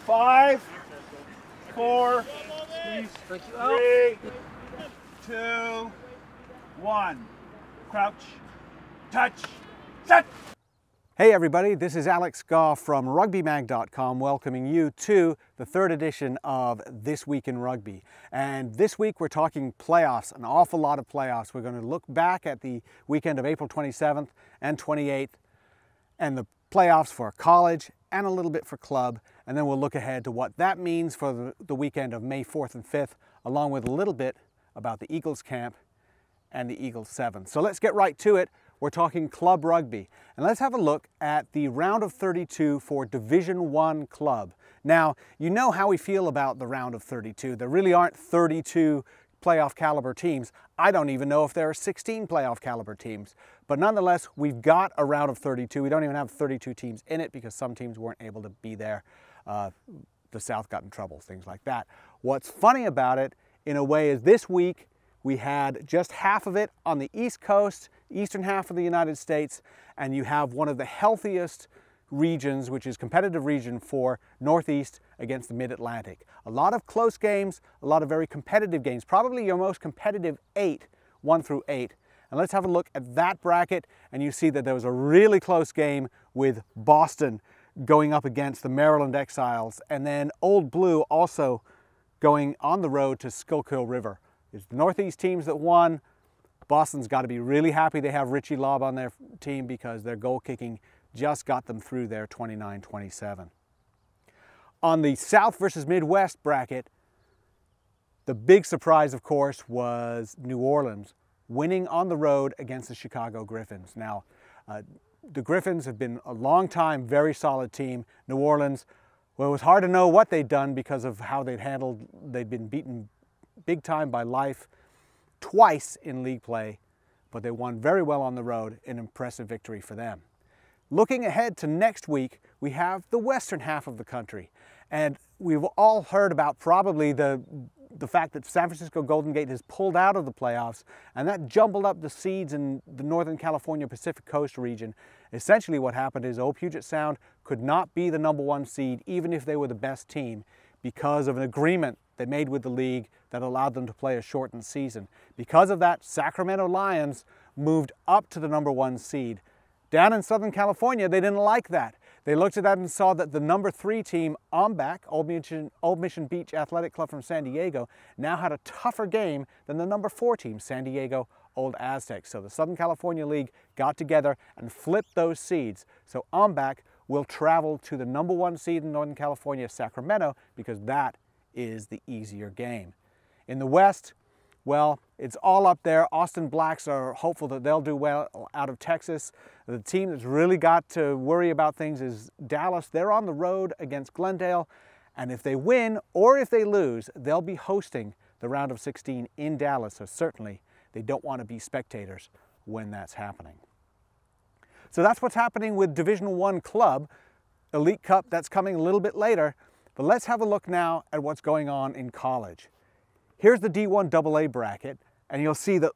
5, 4, 3, 2, 1. Crouch, touch, set! Hey everybody, this is Alex Goff from RugbyMag.com welcoming you to the third edition of This Week in Rugby. And this week we're talking playoffs, an awful lot of playoffs. We're going to look back at the weekend of April 27th and 28th and the playoffs for college and a little bit for club. And then we'll look ahead to what that means for the weekend of May 4th and 5th, along with a little bit about the Eagles camp and the Eagles 7. So let's get right to it. We're talking club rugby. And let's have a look at the round of 32 for Division I club. Now, you know how we feel about the round of 32. There really aren't 32 playoff caliber teams. I don't even know if there are 16 playoff caliber teams. But nonetheless, we've got a round of 32. We don't even have 32 teams in it because some teams weren't able to be there. The South got in trouble, things like that. What's funny about it, in a way, is this week we had just half of it on the East Coast, eastern half of the United States, and you have one of the healthiest regions, which is competitive region for Northeast against the Mid-Atlantic. A lot of close games, a lot of very competitive games, probably your most competitive 8, 1 through 8. And let's have a look at that bracket, and you see that there was a really close game with Boston going up against the Maryland Exiles, and then Old Blue also going on the road to Schuylkill River. It's the Northeast teams that won. Boston's got to be really happy they have Richie Lobb on their team because their goal kicking just got them through there 29-27. On the South versus Midwest bracket, the big surprise, of course, was New Orleans winning on the road against the Chicago Griffins. Now, the Griffins have been a long time, very solid team. New Orleans, well, it was hard to know what they'd done because of how they'd been beaten big time by Life twice in league play, but they won very well on the road, an impressive victory for them. Looking ahead to next week, we have the western half of the country, and we've all heard about probably the fact that San Francisco Golden Gate has pulled out of the playoffs, and that jumbled up the seeds in the Northern California Pacific Coast region. Essentially what happened is Old Puget Sound could not be the #1 seed even if they were the best team because of an agreement they made with the league that allowed them to play a shortened season. Because of that, Sacramento Lions moved up to the #1 seed. Down in Southern California, they didn't like that. They looked at that and saw that the #3 team, OMBAC, Old Mission Beach Athletic Club from San Diego, now had a tougher game than the #4 team, San Diego Old Aztecs. So the Southern California League got together and flipped those seeds. So OMBAC will travel to the #1 seed in Northern California, Sacramento, because that is the easier game. In the West, well, it's all up there. Austin Blacks are hopeful that they'll do well out of Texas. The team that's really got to worry about things is Dallas. They're on the road against Glendale, and if they win or if they lose, they'll be hosting the round of 16 in Dallas, so certainly they don't want to be spectators when that's happening. So that's what's happening with Division I club. Elite Cup, that's coming a little bit later. But let's have a look now at what's going on in college. Here's the D1 AA bracket, and you'll see that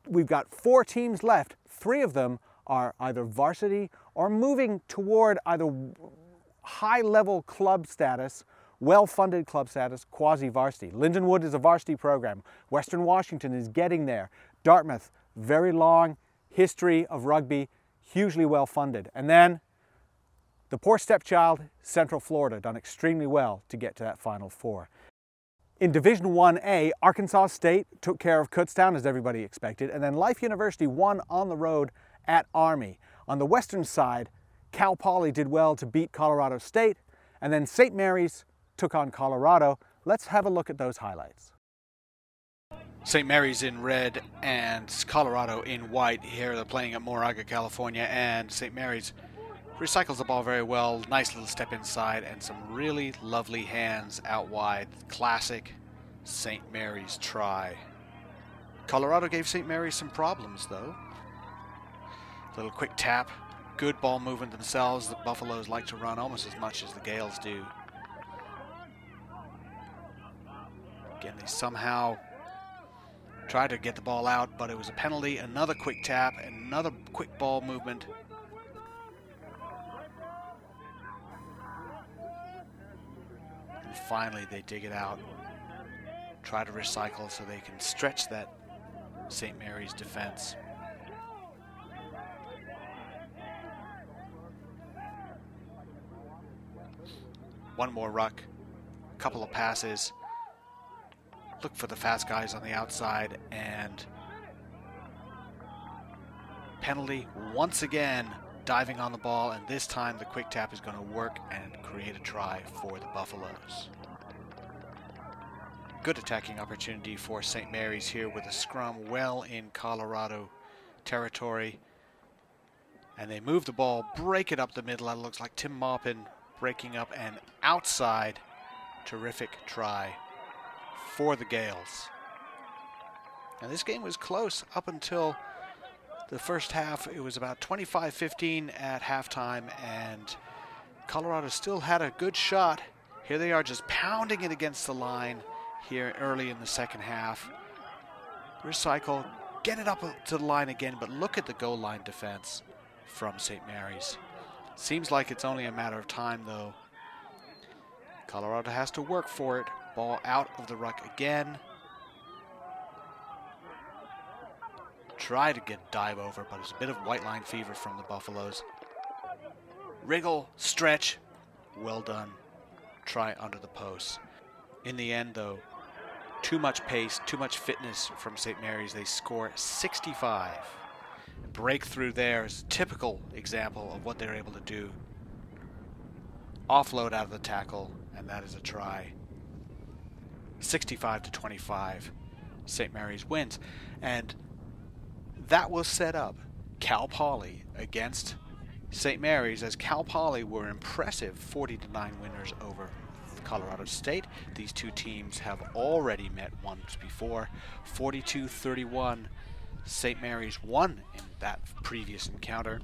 we've got 4 teams left. 3 of them are either varsity or moving toward either high-level club status, well-funded club status, quasi-varsity. Lindenwood is a varsity program. Western Washington is getting there. Dartmouth, very long history of rugby, hugely well-funded. And then the poor stepchild, Central Florida, done extremely well to get to that Final Four. In Division 1A, Arkansas State took care of Kutztown, as everybody expected, and then Life University won on the road at Army. On the western side, Cal Poly did well to beat Colorado State, and then St. Mary's took on Colorado. Let's have a look at those highlights. St. Mary's in red and Colorado in white. Here they're playing at Moraga, California, and St. Mary's recycles the ball very well. Nice little step inside and some really lovely hands out wide. Classic St. Mary's try. Colorado gave St. Mary's some problems though. Little quick tap. Good ball movement themselves. The Buffaloes like to run almost as much as the Gales do. Again, they somehow tried to get the ball out, but it was a penalty. Another quick tap, another quick ball movement. finally they dig it out, try to recycle so they can stretch that St. Mary's defense. One more ruck, couple of passes, look for the fast guys on the outside, and penalty once again, diving on the ball, and this time the quick tap is going to work and create a try for the Buffaloes. Good attacking opportunity for St. Mary's here with a scrum well in Colorado territory. And they move the ball, break it up the middle. That looks like Tim Maupin breaking up and outside. Terrific try for the Gales. And this game was close up until the first half. It was about 25-15 at halftime, and Colorado still had a good shot. Here they are just pounding it against the line here early in the second half. Recycle, get it up to the line again, but look at the goal line defense from St. Mary's. Seems like it's only a matter of time, though. Colorado has to work for it. Ball out of the ruck again. Try to get dive over, but it's a bit of white line fever from the Buffaloes. Wriggle, stretch, well done. Try under the post. In the end, though, too much pace, too much fitness from St. Mary's. They score 65. Breakthrough there is a typical example of what they're able to do. Offload out of the tackle, and that is a try. 65-25. St. Mary's wins. And that will set up Cal Poly against St. Mary's, as Cal Poly were impressive 40-9 winners over Colorado State. These two teams have already met once before. 42-31. St. Mary's won in that previous encounter,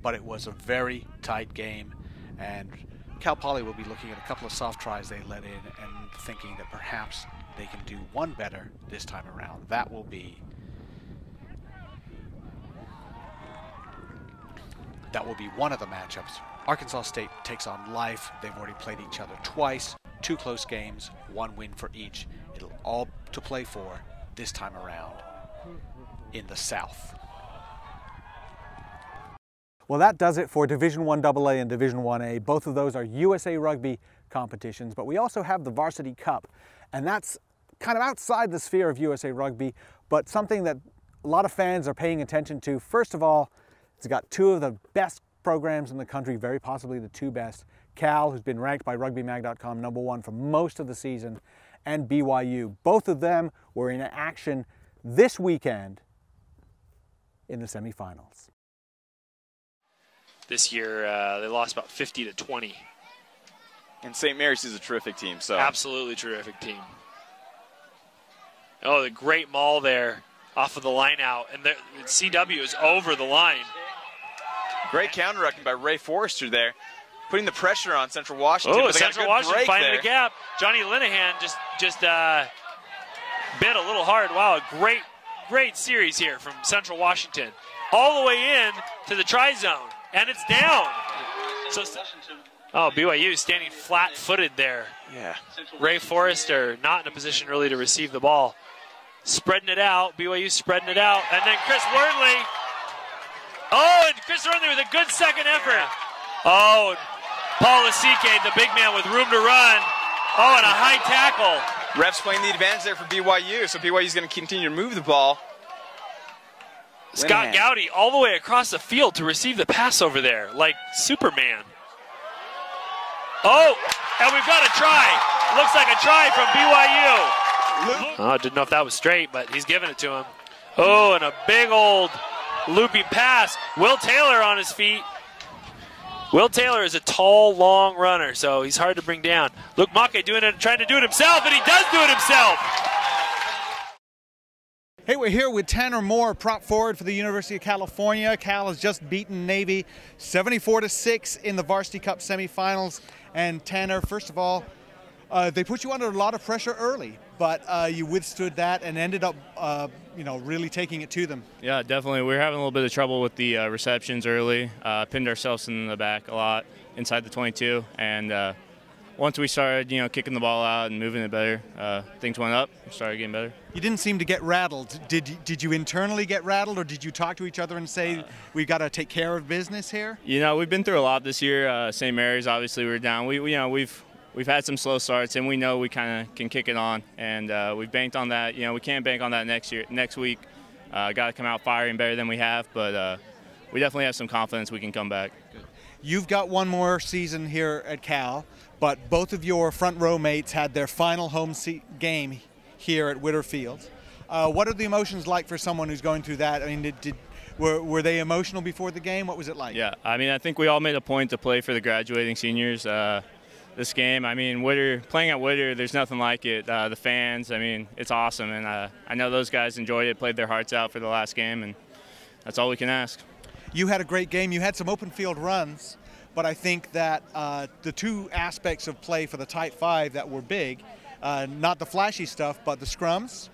but it was a very tight game, and Cal Poly will be looking at a couple of soft tries they let in and thinking that perhaps they can do one better this time around. That will be one of the matchups. Arkansas State takes on Life. They've already played each other twice, 2 close games, 1 win for each. It'll all to play for this time around in the South. Well, that does it for Division I AA and Division 1A. Both of those are USA Rugby competitions, but we also have the Varsity Cup, and that's kind of outside the sphere of USA Rugby, but something that a lot of fans are paying attention to. First of all, it's got 2 of the best programs in the country, very possibly the 2 best. Cal, who's been ranked by RugbyMag.com #1 for most of the season, and BYU. Both of them were in action this weekend in the semifinals. This year, they lost about 50-20. And St. Mary's is a terrific team. So absolutely terrific team. Oh, the great maul there off of the line out, and the CW is over the line. Great counter-rucking by Ray Forrester there, putting the pressure on Central Washington. Oh, Central Washington finding the gap. Johnny Linehan just bit a little hard. Wow, a great series here from Central Washington. All the way in to the try-zone, and it's down. So, BYU standing flat-footed there. Yeah. Ray Forrester not in a position really to receive the ball. Spreading it out, BYU spreading it out, and then Chris Wordley. Oh, and Chris Wordley with a good second effort. Oh, and Paul Lasike, the big man with room to run. Oh, and a high tackle. Refs playing the advantage there for BYU, so BYU's going to continue to move the ball. Scott Gowdy all the way across the field to receive the pass over there, like Superman. Oh, and we've got a try. Looks like a try from BYU. Oh, I didn't know if that was straight, but he's giving it to him. Oh, and a big old looping pass. Will Taylor on his feet. Will Taylor is a tall, long runner, so he's hard to bring down. Luke Mackay trying to do it himself, and he does do it himself. Hey, we're here with Tanner Moore, prop forward for the University of California. Cal has just beaten Navy 74-6 in the Varsity Cup semifinals. And Tanner, first of all, they put you under a lot of pressure early, but you withstood that and ended up, really taking it to them. Yeah, definitely. We were having a little bit of trouble with the receptions early. Pinned ourselves in the back a lot inside the 22, and once we started, kicking the ball out and moving it better, things went up. We started getting better. You didn't seem to get rattled. Did you internally get rattled, or did you talk to each other and say, we've got to take care of business here? We've been through a lot this year. St. Mary's, obviously, we were down. We've had some slow starts, and we know we kind of can kick it on, and we've banked on that. We can't bank on that next week. Got to come out firing better than we have, but we definitely have some confidence we can come back. Good. You've got one more season here at Cal, but both of your front row mates had their final home game here at Witter Field. What are the emotions like for someone who's going through that? I mean, were they emotional before the game? What was it like? Yeah, I think we all made a point to play for the graduating seniors. This game, playing at Witter, there's nothing like it. The fans, it's awesome, and I know those guys enjoyed it, played their hearts out for the last game, and that's all we can ask. You had a great game. You had some open field runs, but I think that the two aspects of play for the tight five that were big, not the flashy stuff, but the scrums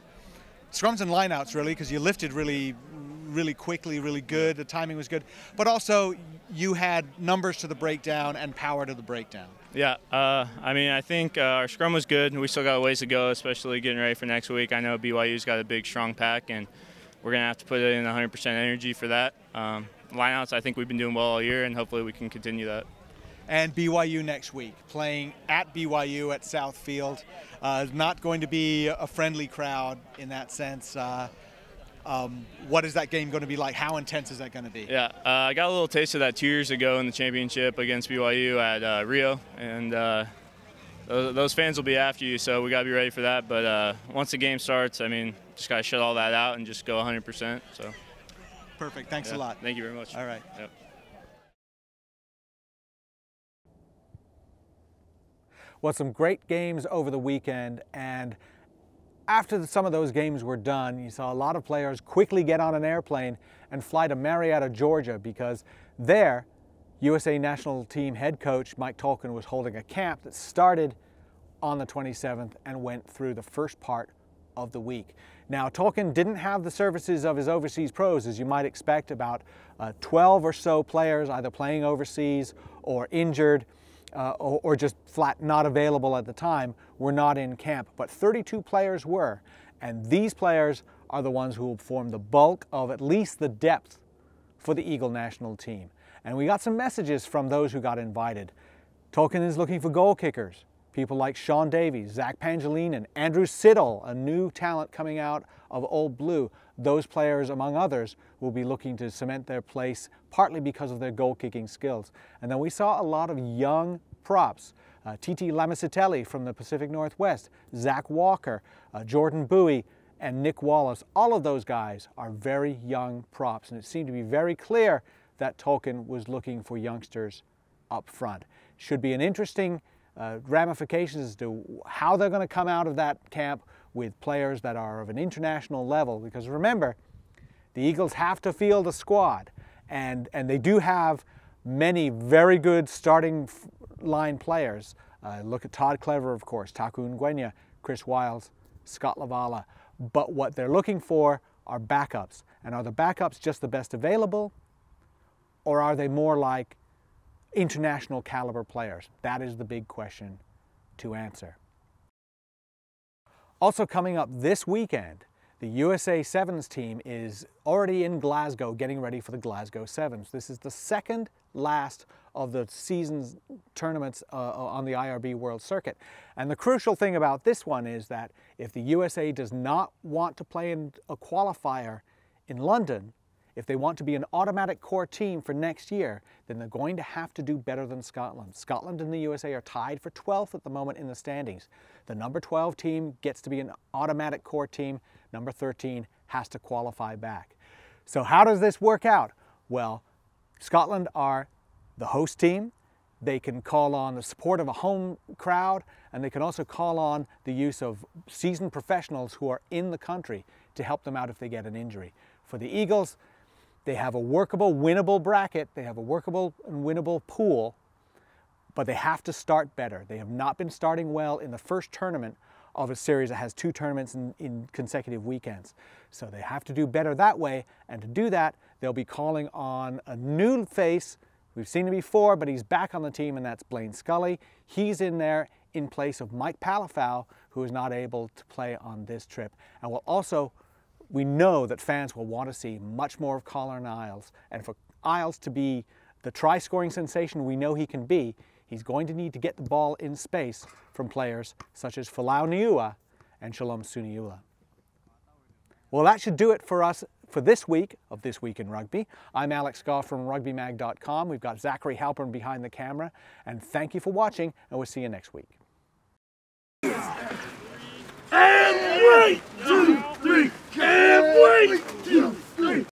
and lineouts, really, because you lifted really quickly, really good. The timing was good, but also you had numbers to the breakdown and power to the breakdown. Yeah, I think our scrum was good, and we still got a ways to go, especially getting ready for next week. I know BYU's got a big, strong pack, and we're going to have to put in 100% energy for that. Lineouts, I think we've been doing well all year, and hopefully we can continue that. And BYU next week, playing at BYU at South Field. Not going to be a friendly crowd in that sense. What is that game going to be like? How intense is that going to be? Yeah, I got a little taste of that 2 years ago in the championship against BYU at Rio, and those fans will be after you, so we got to be ready for that. But once the game starts, just got to shut all that out and just go 100%. So. Perfect. Thanks a lot. Thank you very much. All right. Yep. Well, some great games over the weekend, and after some of those games were done, you saw a lot of players quickly get on an airplane and fly to Marietta, Georgia, because there, USA national team head coach Mike Tolkien was holding a camp that started on the 27th and went through the first part of the week. Now, Tolkien didn't have the services of his overseas pros, as you might expect. About 12 or so players either playing overseas or injured or just flat not available at the time were not in camp, but 32 players were, and these players are the ones who will form the bulk of at least the depth for the Eagle national team. And we got some messages from those who got invited. Tolkien is looking for goal kickers, people like Sean Davies, Zach Pangelinan, Andrew Siddle, a new talent coming out of Old Blue. Those players, among others, will be looking to cement their place, partly because of their goal-kicking skills. And then we saw a lot of young props. Titi Lamacitelli from the Pacific Northwest, Zach Walker, Jordan Bowie, and Nick Wallace. All of those guys are very young props, and it seemed to be very clear that Tolkien was looking for youngsters up front. Should be an interesting ramifications as to how they're going to come out of that camp with players that are of an international level, because remember, the Eagles have to field a squad, and they do have many very good starting line players. Look at Todd Clever, of course, Taku Ngwenya, Chris Wiles, Scott Lavala, but what they're looking for are backups. And are the backups just the best available, or are they more like international caliber players? That is the big question to answer. Also coming up this weekend, the USA Sevens team is already in Glasgow getting ready for the Glasgow Sevens. This is the second last of the season's tournaments on the IRB World Circuit. And the crucial thing about this one is that if the USA does not want to play in a qualifier in London, if they want to be an automatic core team for next year, then they're going to have to do better than Scotland. Scotland and the USA are tied for 12th at the moment in the standings. The number 12 team gets to be an automatic core team. Number 13 has to qualify back. So how does this work out? Well, Scotland are the host team. They can call on the support of a home crowd, and they can also call on the use of seasoned professionals who are in the country to help them out if they get an injury. For the Eagles, they have a workable, winnable bracket. They have a workable and winnable pool, but they have to start better. They have not been starting well in the first tournament of a series that has 2 tournaments in consecutive weekends. So they have to do better that way, and to do that, they'll be calling on a new face We've seen him before, but he's back on the team, and that's Blaine Scully. He's in there in place of Mike Palafau, who is not able to play on this trip. And we know that fans will want to see much more of Colin Isles. And for Isles to be the try-scoring sensation we know he can be, he's going to need to get the ball in space from players such as Folau Niua and Shalom Suniula. Well, that should do it for us for this week of This Week in Rugby. I'm Alex Goff from RugbyMag.com. We've got Zachary Halpern behind the camera. And thank you for watching, and we'll see you next week. And wait, 2, 3, and wait, 2.